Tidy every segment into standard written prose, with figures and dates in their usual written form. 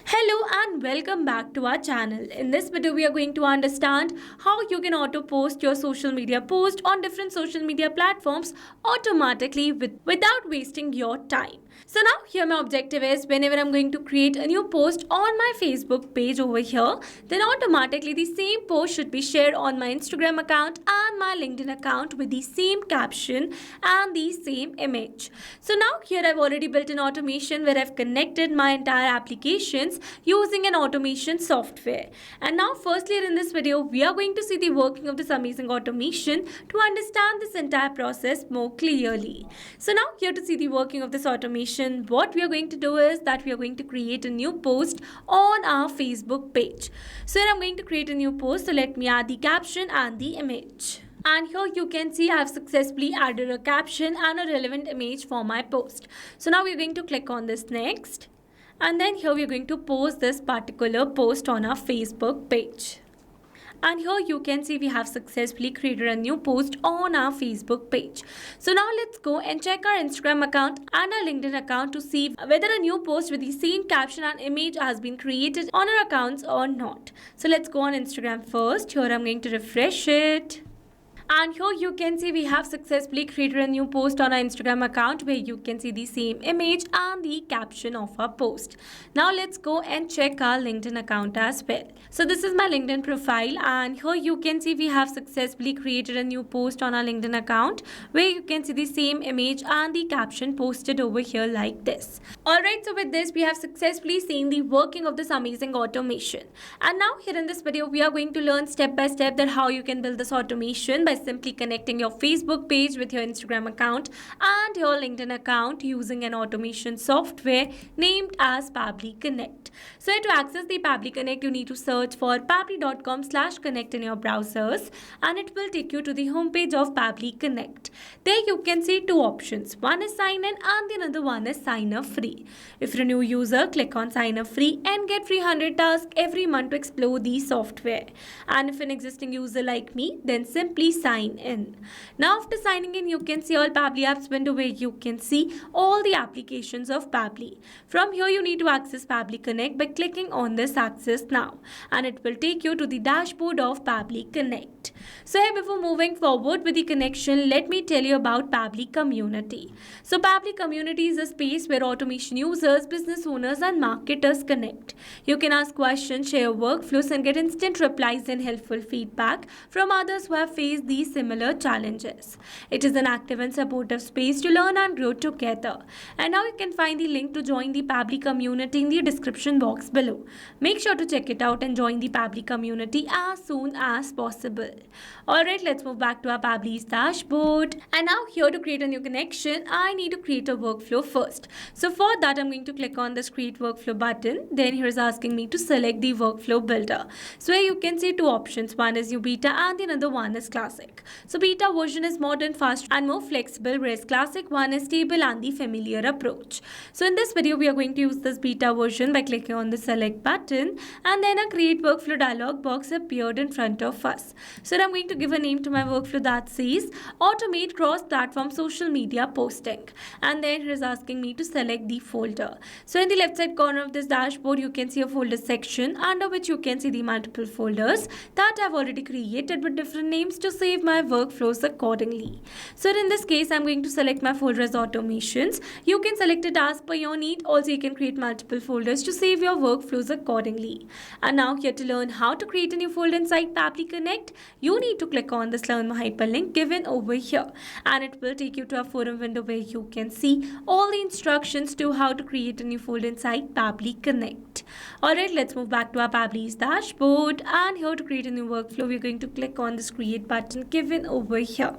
Hello and welcome back to our channel. In this video, we are going to understand how you can auto post your social media post on different social media platforms automatically without wasting your time. So now here my objective is whenever I'm going to create a new post on my Facebook page over here, then automatically the same post should be shared on my Instagram account and my LinkedIn account with the same caption and the same image. So now here I've already built an automation where I've connected my entire applications using an automation software. And now firstly in this video, we are going to see the working of this amazing automation to understand this entire process more clearly. So now here to see the working of this automation, what we are going to do is that we are going to create a new post on our Facebook page. So here I'm going to create a new post. So let me add the caption and the image. And here you can see I have successfully added a caption and a relevant image for my post. So now we're going to click on this next. And then here we're going to post this particular post on our Facebook page. And here you can see we have successfully created a new post on our Facebook page. So now let's go and check our Instagram account and our LinkedIn account to see whether a new post with the same caption and image has been created on our accounts or not. So let's go on Instagram first. Here I'm going to refresh it. And here you can see we have successfully created a new post on our Instagram account where you can see the same image and the caption of our post. Now let's go and check our LinkedIn account as well. So this is my LinkedIn profile and here you can see we have successfully created a new post on our LinkedIn account where you can see the same image and the caption posted over here like this. Alright, so with this we have successfully seen the working of this amazing automation. And now here in this video we are going to learn step by step that how you can build this automation by simply connecting your Facebook page with your Instagram account and your LinkedIn account using an automation software named as Pabbly Connect. So to access the Pabbly Connect, you need to search for pabbly.com/connect in your browsers and it will take you to the homepage of Pabbly Connect. There you can see two options. One is sign in and the another one is sign up free. If you're a new user, click on sign up free and get free 100 tasks every month to explore the software. And if an existing user like me, then simply sign in. Now after signing in, you can see all Pabbly apps window where you can see all the applications of Pabbly. From here you need to access Pabbly Connect by clicking on this access now and it will take you to the dashboard of Pabbly Connect. So here before moving forward with the connection, let me tell you about Pabbly Community. So Pabbly Community is a space where automation users, business owners and marketers connect. You can ask questions, share workflows and get instant replies and helpful feedback from others who have faced these similar challenges. It is an active and supportive space to learn and grow together. And now you can find the link to join the Pabbly Community in the description box below. Make sure to check it out and join the Pabbly Community as soon as possible. Alright, let's move back to our Pabbly's dashboard. And now here to create a new connection, I need to create a workflow first. So for that, I'm going to click on this create workflow button. Then here's asking me to select the workflow builder. So here you can see two options. One is new beta and the another one is classic. So beta version is modern, fast and more flexible, whereas classic one is stable and the familiar approach. So in this video, we are going to use this beta version by clicking on the select button and then a create workflow dialog box appeared in front of us. So I'm going to give a name to my workflow that says automate cross-platform social media posting. And then it is asking me to select the folder. So in the left side corner of this dashboard, you can see a folder section under which you can see the multiple folders that I've already created with different names to save my workflows accordingly. So in this case, I'm going to select my folder as automations. You can select it as per your need. Also, you can create multiple folders to save your workflows accordingly. And now here to learn how to create a new folder inside Pabbly Connect, you need to click on this learn more hyperlink given over here. And it will take you to a forum window where you can see all the instructions to how to create a new folder inside Pabbly Connect. Alright, let's move back to our Pabbly's dashboard. And here to create a new workflow, we're going to click on this create button given over here.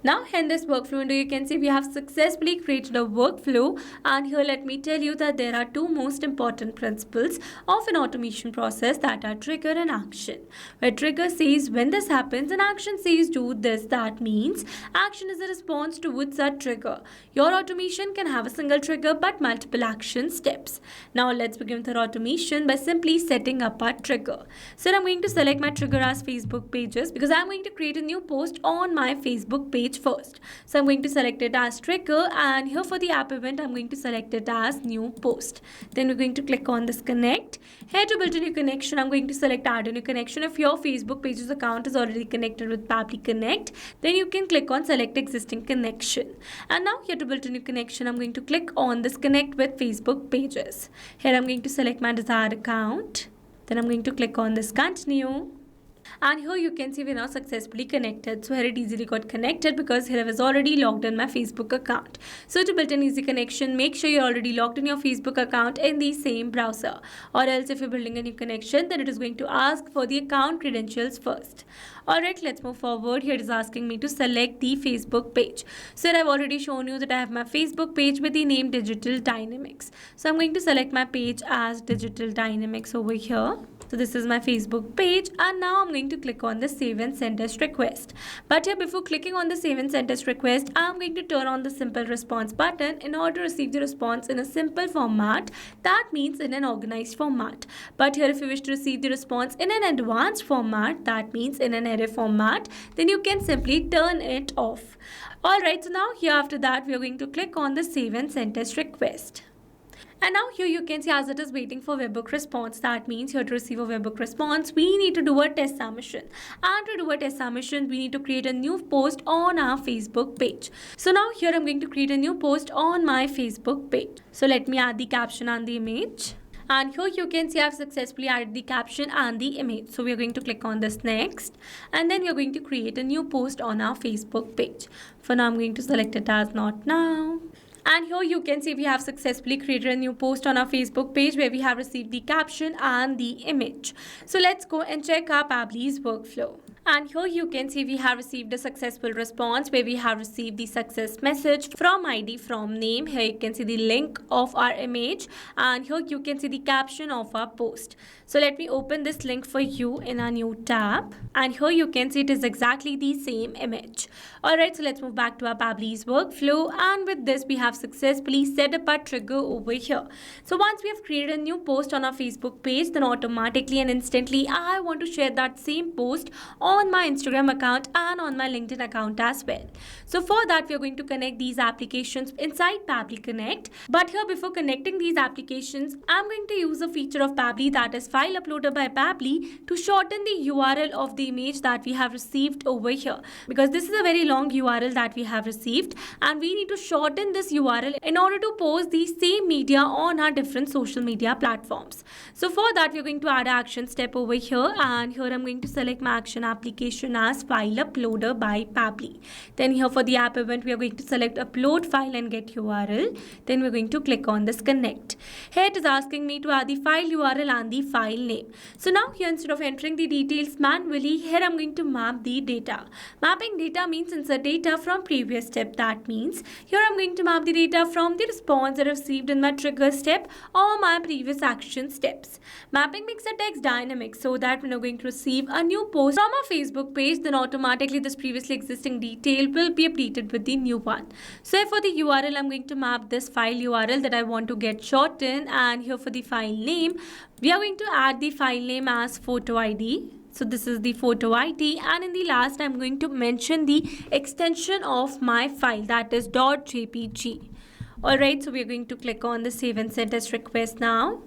Now in this workflow window, you can see we have successfully created a workflow, and here let me tell you that there are two most important principles of an automation process, that are trigger and action. Where trigger says when this happens and action says do this, that means action is a response towards that trigger. Your automation can have a single trigger but multiple action steps. Now let's begin with our automation by simply setting up our trigger. So I'm going to select my trigger as Facebook pages because I'm going to create a new post on my Facebook page page first. So I'm going to select it as trigger, and here for the app event, I'm going to select it as new post. Then we're going to click on this connect. Here to build a new connection, I'm going to select add a new connection. If your Facebook page's account is already connected with Pabbly Connect, then you can click on select existing connection. And now here to build a new connection, I'm going to click on this connect with Facebook pages. Here I'm going to select my desired account. Then I'm going to click on this continue. And here you can see we're now successfully connected. So here it easily got connected because here I was already logged in my Facebook account. So to build an easy connection, make sure you're already logged in your Facebook account in the same browser. Or else if you're building a new connection, then it is going to ask for the account credentials first. Alright, let's move forward. Here it is asking me to select the Facebook page. So here I've already shown you that I have my Facebook page with the name Digital Dynamics. So I'm going to select my page as Digital Dynamics over here. So this is my Facebook page, and now I'm going to click on the save and send test request. But here before clicking on the save and send test request, I'm going to turn on the simple response button in order to receive the response in a simple format. That means in an organized format. But here if you wish to receive the response in an advanced format, that means in an array format, then you can simply turn it off. Alright, so now here after that we are going to click on the save and send test request. And now here you can see as it is waiting for webhook response. That means here to receive a webhook response, we need to do a test submission. And to do a test submission, we need to create a new post on our Facebook page. So now here I'm going to create a new post on my Facebook page. So let me add the caption and the image. And here you can see I've successfully added the caption and the image. So we're going to click on this next. And then we're going to create a new post on our Facebook page. For now, I'm going to select it as not now. And here you can see we have successfully created a new post on our Facebook page where we have received the caption and the image. So let's go and check our Pabbly's workflow. And here you can see we have received a successful response where we have received the success message from ID, from name. Here you can see the link of our image, and here you can see the caption of our post. So let me open this link for you in a new tab, and here you can see it is exactly the same image. Alright, so let's move back to our Pabbly's workflow, and with this we have successfully set up our trigger over here. So once we have created a new post on our Facebook page, then automatically and instantly I want to share that same post on my Instagram account and on my LinkedIn account as well. So for that we are going to connect these applications inside Pabbly Connect. But here before connecting these applications, I'm going to use a feature of Pabbly, that is file uploader by Pabbly, to shorten the URL of the image that we have received over here. Because this is a very long URL that we have received, and we need to shorten this URL in order to post the same media on our different social media platforms. So for that we're going to add an action step over here, and here I'm going to select my action application as file uploader by Pabbly. Then here for the app event we are going to select upload file and get URL. Then we're going to click on this connect. Here it is asking me to add the file URL and the file name. So now here instead of entering the details manually, here I'm going to map the data. Mapping data means insert data from previous step. That means here I'm going to map the data from the response that I received in my trigger step or my previous action steps. Mapping makes the text dynamic so that when you're going to receive a new post from our Facebook page, then automatically this previously existing detail will be updated with the new one. So for the URL, I'm going to map this file URL that I want to get shortened, and here for the file name, we are going to add the file name as photo ID. So this is the photo ID, and in the last I'm going to mention the extension of my file, that is .jpg. Alright, so we are going to click on the save and send test request now.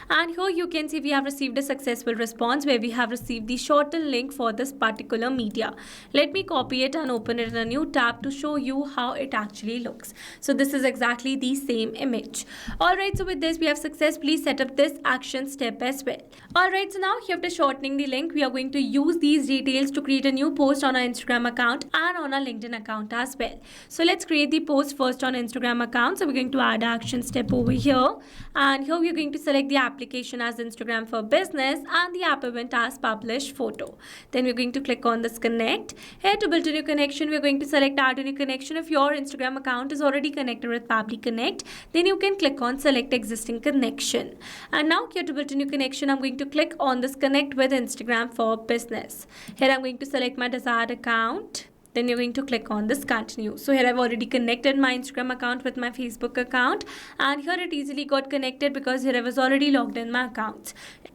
And here you can see we have received a successful response where we have received the shortened link for this particular media. Let me copy it and open it in a new tab to show you how it actually looks. So this is exactly the same image. Alright, so with this we have successfully set up this action step as well. Alright, so now here after shortening the link, we are going to use these details to create a new post on our Instagram account and on our LinkedIn account as well. So let's create the post first on Instagram account. So we're going to add action step over here, and here we're going to select the application as Instagram for Business and the app event as Publish Photo. Then we're going to click on this connect. Here to build a new connection, we're going to select add a new connection. If your Instagram account is already connected with Pabbly Connect, then you can click on select existing connection. And now here to build a new connection, I'm going to click on this connect with Instagram for Business. Here I'm going to select my desired account. Then you're going to click on this continue. So here I've already connected my Instagram account with my Facebook account, and here it easily got connected because here I was already logged in my accounts.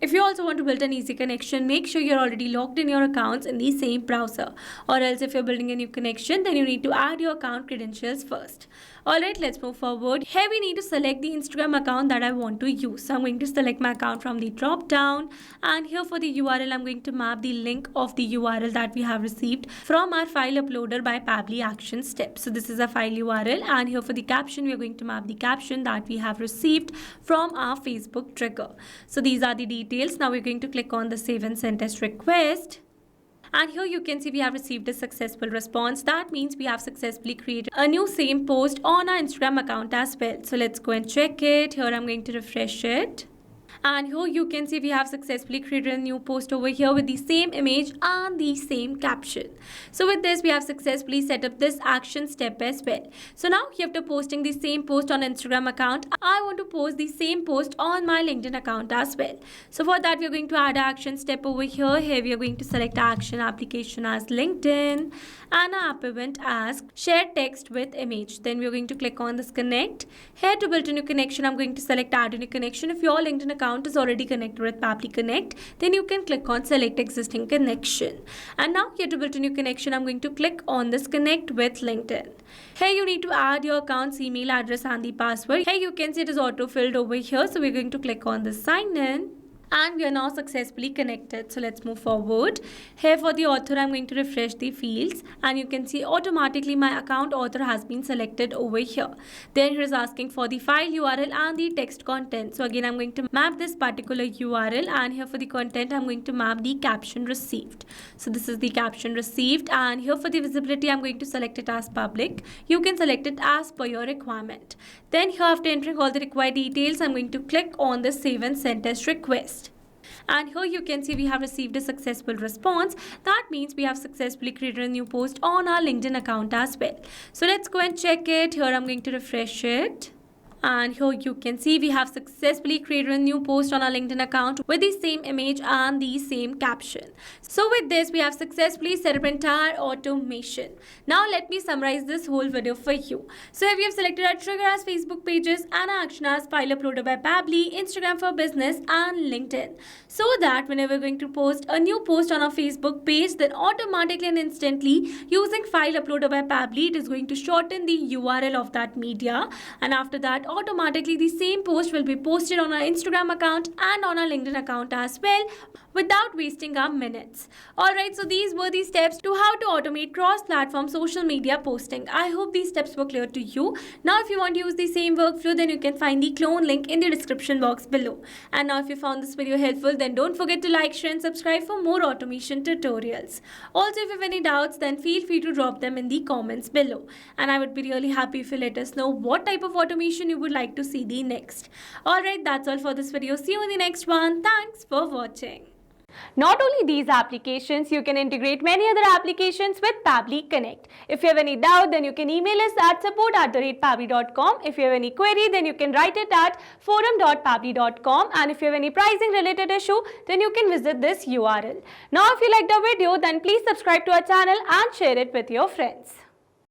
If you also want to build an easy connection, make sure you're already logged in your accounts in the same browser. Or else if you're building a new connection, then you need to add your account credentials first. Alright, let's move forward. Here we need to select the Instagram account that I want to use. So I'm going to select my account from the drop down, and here for the URL I'm going to map the link of the URL that we have received from our file uploader by Pabbly action step. So this is a file URL, and here for the caption we are going to map the caption that we have received from our Facebook trigger. So these are the details. Now we're going to click on the save and send test request. And here you can see we have received a successful response. That means we have successfully created a new same post on our Instagram account as well. So let's go and check it. Here I'm going to refresh it. And here you can see we have successfully created a new post over here with the same image and the same caption. So with this we have successfully set up this action step as well. So now after posting the same post on Instagram account, I want to post the same post on my LinkedIn account as well. So for that we are going to add an action step over here. Here we are going to select action application as LinkedIn and our app event as share text with image. Then we are going to click on this connect. Here to build a new connection I'm going to select add a new connection. If your LinkedIn account is already connected with Pabbly Connect, then you can click on select existing connection. And now here to build a new connection I'm going to click on this connect with LinkedIn. Here you need to add your account's email address and the password. Here you can see it is auto filled over here, so we're going to click on the sign in. And we are now successfully connected. So let's move forward. Here for the author I'm going to refresh the fields, and you can see automatically my account author has been selected over here. Then it is asking for the file URL and the text content. So again I'm going to map this particular URL, and here for the content I'm going to map the caption received. So this is the caption received, and here for the visibility I'm going to select it as public. You can select it as per your requirement. Then here after entering all the required details I'm going to click on the save and send test request. And here you can see we have received a successful response. That means we have successfully created a new post on our LinkedIn account as well. So let's go and check it. Here I'm going to refresh it. And here you can see we have successfully created a new post on our LinkedIn account with the same image and the same caption. So with this we have successfully set up entire automation. Now let me summarize this whole video for you. So here we have selected our trigger as Facebook pages and our action as file uploaded by Pabbly, Instagram for business and LinkedIn. So that whenever we're going to post a new post on our Facebook page, then automatically and instantly using file uploaded by Pabbly, it is going to shorten the URL of that media, and after that automatically the same post will be posted on our Instagram account and on our LinkedIn account as well without wasting our minutes. Alright, so these were the steps to how to automate cross-platform social media posting. I hope these steps were clear to you. Now if you want to use the same workflow, then you can find the clone link in the description box below. And now if you found this video helpful, then don't forget to like, share and subscribe for more automation tutorials. Also, if you have any doubts, then feel free to drop them in the comments below. And I would be really happy if you let us know what type of automation you would like to see the next. Alright, that's all for this video. See you in the next one. Thanks for watching. Not only these applications, you can integrate many other applications with Pabbly Connect. If you have any doubt, then you can email us at support@pabbly.com. If you have any query, then you can write it at forum.pabbly.com. And if you have any pricing related issue, then you can visit this URL. Now, if you liked the video, then please subscribe to our channel and share it with your friends.